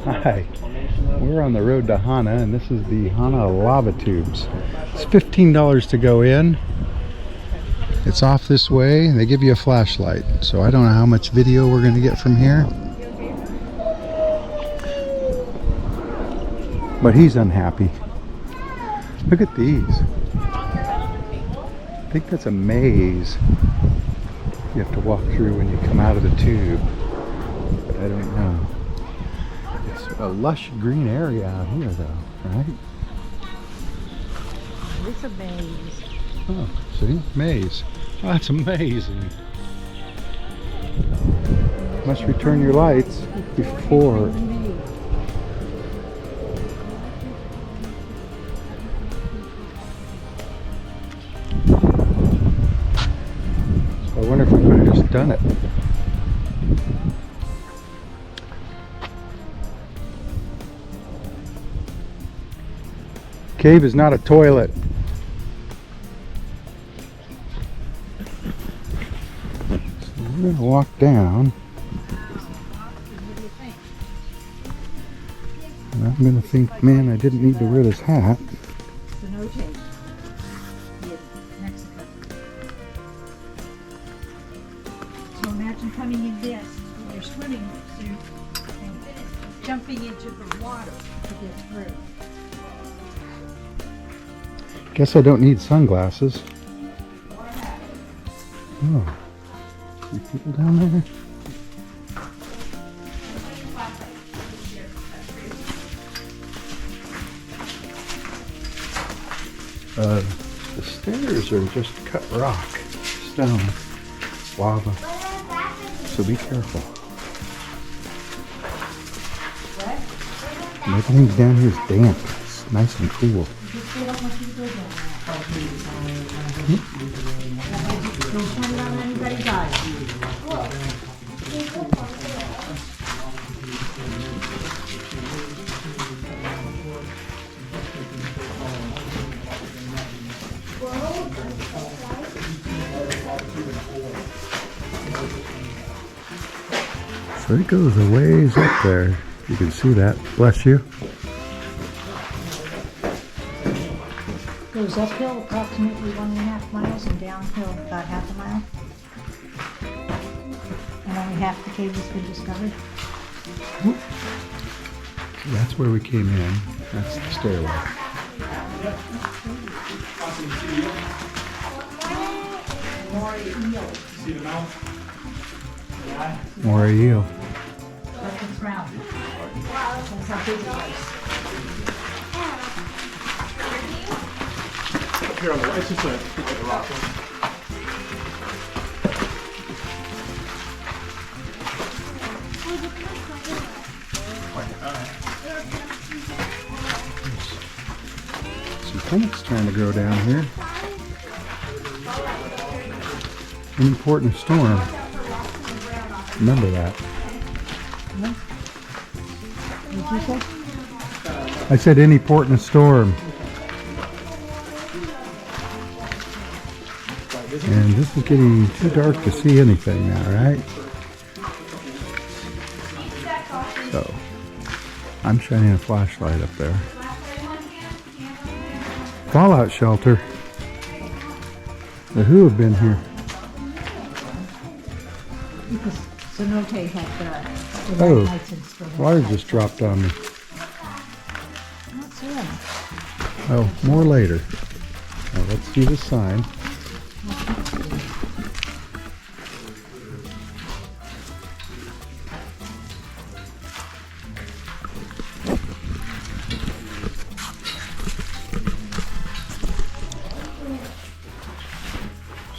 Hi, we're on the road to Hana, and this is the Hana lava tubes. It's $15 to go in. It's off this way, and they give you a flashlight. So I don't know how much video we're going to get from here. But he's unhappy. Look at these. I think that's a maze you have to walk through when you come out of the tube. But I don't know. It's a lush green area out here though, right? It's a maze. Oh, see? Maze. Oh, that's amazing. Must return your lights before. I wonder if we could have just done it. Cave is not a toilet. So we're going to walk down. And I'm going to think, man, I didn't need to wear this hat. So imagine coming in this with your swimming suit and jumping into the water to get through. Guess I don't need sunglasses. Oh, see people down there? The stairs are just cut rock, stone, lava. So be careful. And everything down here is damp. It's nice and cool. So it goes a ways up there. You can see that. Bless you. Goes uphill approximately 1.5 miles and downhill about half a mile. And only half the cave has been discovered. That's where we came in. That's the stairway. More eel. It's round. That's how big it was. Here on the right, it's just a rock. Some plants trying to grow down here. Any port in a storm. Remember that. What did you say? I said any port in a storm. And this is getting too dark to see anything now, right? So, I'm shining a flashlight up there. Fallout shelter. The Who have been here. Because Cenote had the Oh, lights and stuff. water just dropped on me. Not so much. Oh, more later. Now let's see the sign.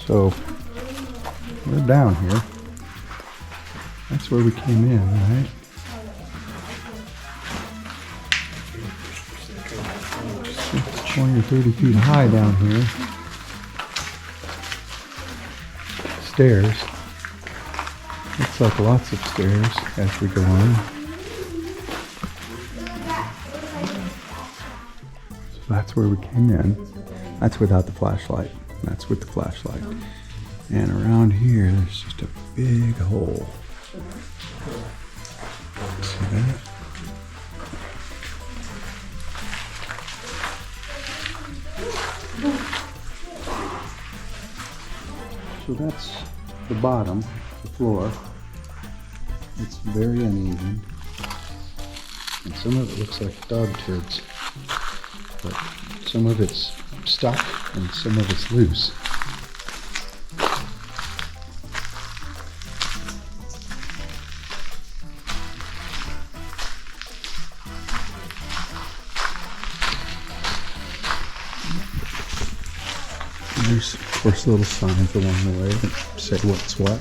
So, we're down here. That's where we came in, right? It's 20 or 30 feet high down here. Stairs. Looks like lots of stairs as we go on. So that's where we came in. That's without the flashlight. That's with the flashlight. And around here, there's just a big hole. See that? that's the bottom, the floor. It's very uneven. And some of it looks like dog turds. But some of it's stuck and some of it's loose. There's, of course, little signs along the way that say what's what.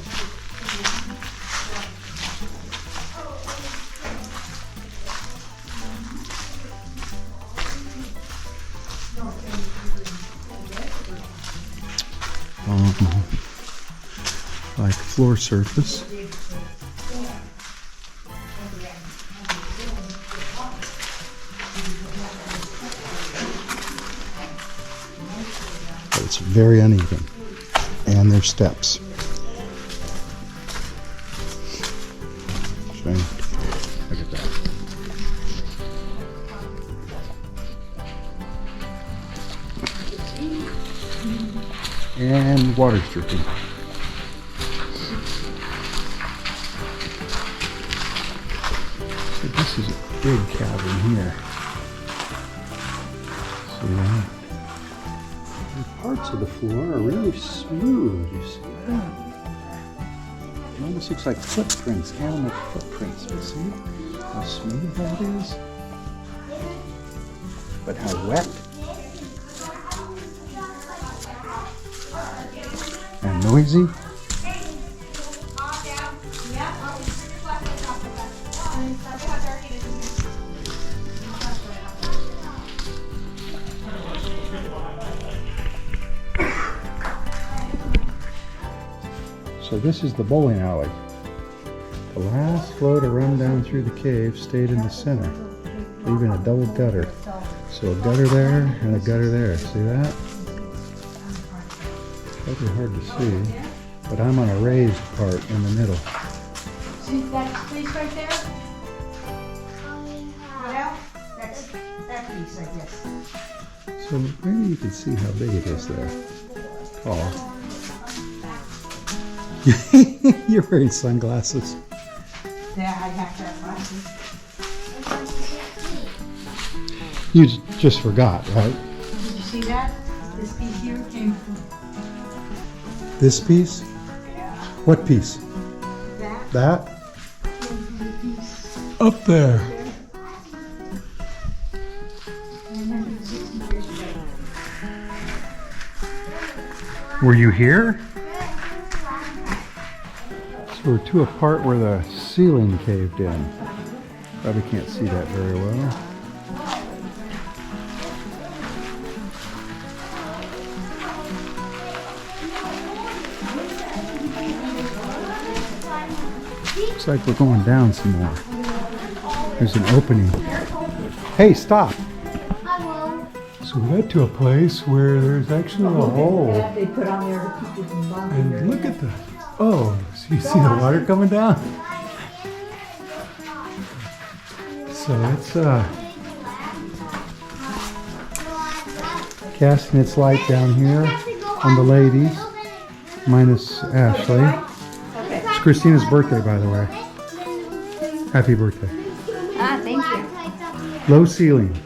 Like floor surface. But it's very uneven. And there's steps. Look at that. And water's dripping. So this is a big cabin here. See that? The parts of the floor are really smooth. You see that? It almost looks like footprints, animal footprints. You see how smooth that is? But how wet? And noisy. So this is the bowling alley. The last flow to run down through the cave stayed in the center, leaving a double gutter. So a gutter there and a gutter there. See that? Probably hard to see, but I'm on a raised part in the middle. See that piece right there? Well, that's that piece, I guess. So maybe you can see how big it is there. Tall. You're wearing sunglasses. Yeah, I have to have glasses. You just forgot, right? Did you see that? This piece here came from This piece? What piece? that. That? Came from the piece Up there. there. 160 years ago. Were you here? So we're to a part where the ceiling caved in. Probably can't see that very well. Looks like we're going down some more. There's an opening. Hey, stop! So we got to a place where there's actually a hole. That they put on there to keep it from bumping. And look at the... Oh, so you see the water coming down? So it's casting its light down here on the ladies, minus Ashley. It's Christina's birthday, by the way. Happy birthday. Ah, thank you. Low ceiling.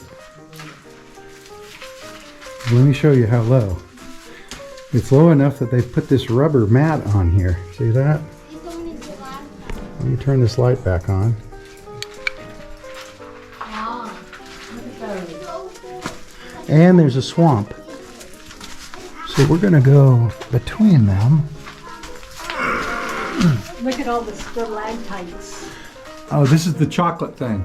Let me show you how low. It's low enough that they put this rubber mat on here. See that? Let me turn this light back on. And there's a swamp. So we're gonna go between them. Look at all the stalactites. Oh, this is the chocolate thing.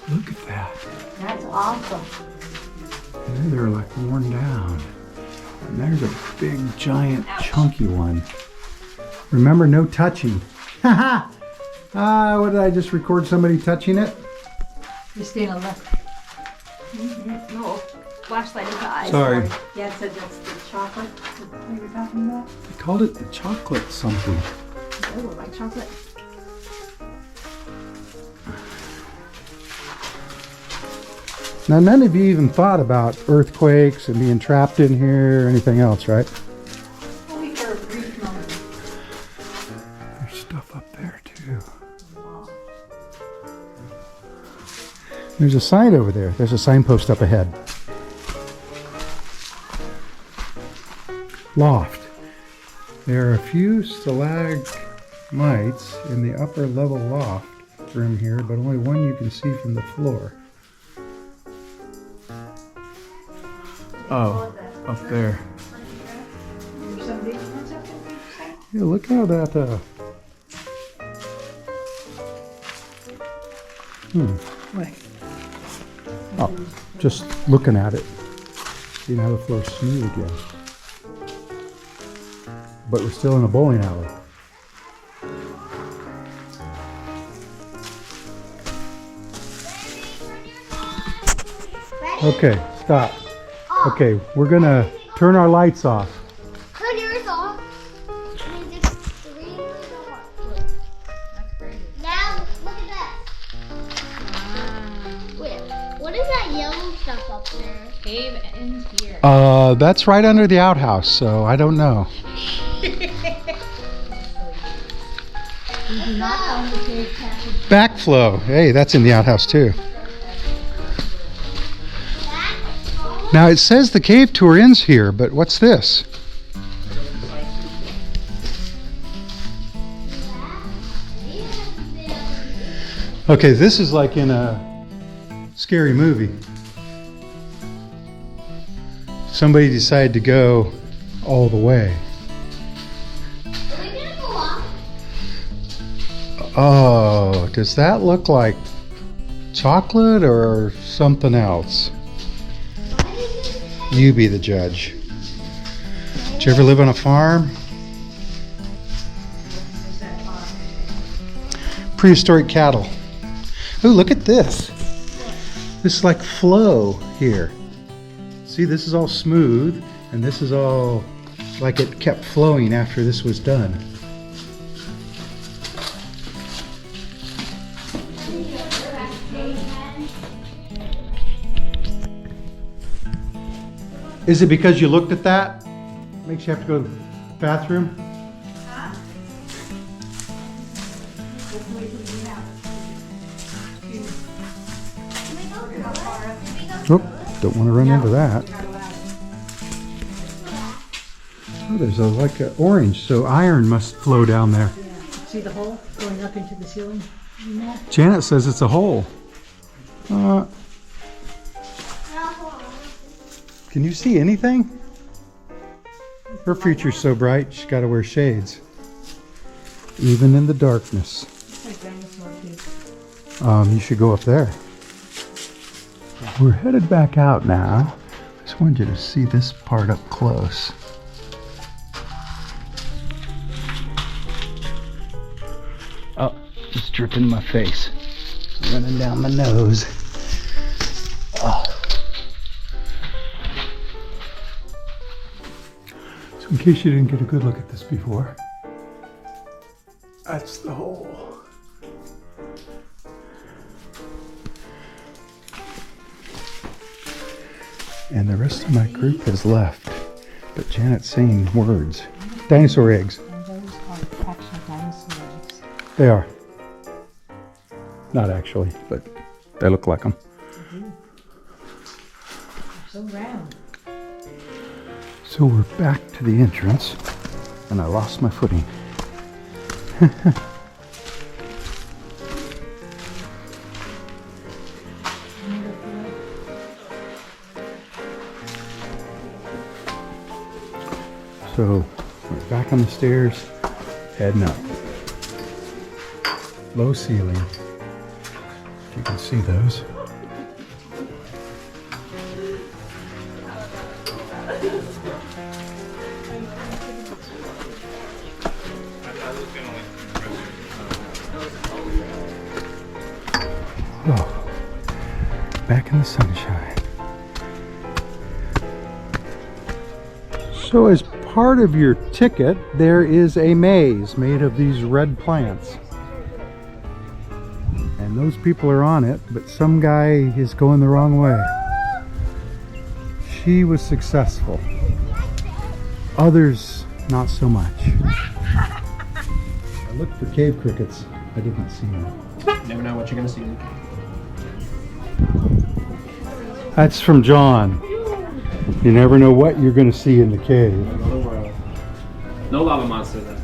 Look at that. That's awesome. And they're like worn down. And there's a big, giant, chunky one. Remember, no touching. Haha! What did I just record? Somebody touching it? You stay on the left. No, flashlight in the eyes. Sorry. Yeah, it said that's the chocolate that you were talking about. They called it the chocolate something. Oh, like chocolate. Now, none of you even thought about earthquakes and being trapped in here or anything else, right? Only for a brief moment. There's stuff up there, too. There's a sign over there. There's a signpost up ahead. Loft. There are a few stalagmites in the upper level loft room here, but only one you can see from the floor. Oh, up there. There's some big ones up there, you say? Yeah, look how that, What? Oh, just looking at it. See now the floor's smooth again. But we're still in a bowling alley. Okay, stop. Okay, we're gonna turn our lights off. Turn yours off. And just three yours off. That's crazy. Now look at that. Wait, what is that yellow stuff up there? Cave ends here. That's right under the outhouse, so I don't know. We do not own the cave passage. Backflow. Hey, that's in the outhouse too. Now it says the cave tour ends here, but what's this? Okay, this is like in a scary movie. Somebody decided to go all the way. Are we gonna go up? Oh, does that look like chocolate or something else? You be the judge. Did you ever live on a farm? Prehistoric cattle. Ooh, look at this. This is like flow here. See, this is all smooth, and this is all like it kept flowing after this was done. Is it because you looked at that? Makes you have to go to the bathroom? Oh, don't want to run into that. Oh, there's like an orange, so iron must flow down there. See the hole going up into the ceiling? Janet says it's a hole. Can you see anything? Her future's so bright, she's got to wear shades. Even in the darkness. It's like dinosaur teeth. You should go up there. We're headed back out now. I just wanted you to see this part up close. Oh, it's dripping in my face. Running down my nose. Oh. So in case you didn't get a good look at this before, that's the hole. And the rest of my group has left, but Janet's saying words. Dinosaur eggs. And those are actual dinosaur eggs. They are. Not actually, but they look like them. They're so round. So we're back to the entrance, and I lost my footing. So we're back on the stairs, heading up. Low ceiling, if you can see those. Oh, back in the sunshine. So as part of your ticket, there is a maze made of these red plants. And those people are on it, but some guy is going the wrong way. She was successful. Others, not so much. I looked for cave crickets. I didn't see them. Never know what you're gonna see. That's from John. You never know what you're going to see in the cave. Another world. No lava monster then.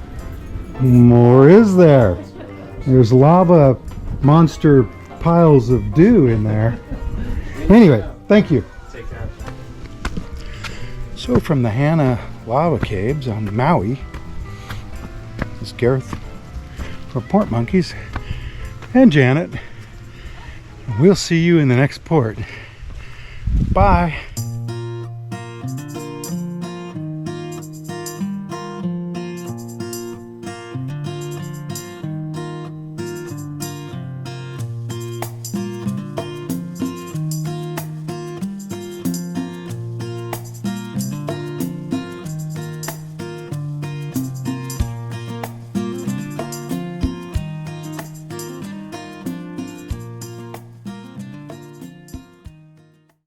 More is there? There's lava monster piles of dew in there. Anyway, thank you. Take care. So from the Hana lava caves on Maui, this is Gareth for Port Monkeys and Janet. We'll see you in the next port. Bye.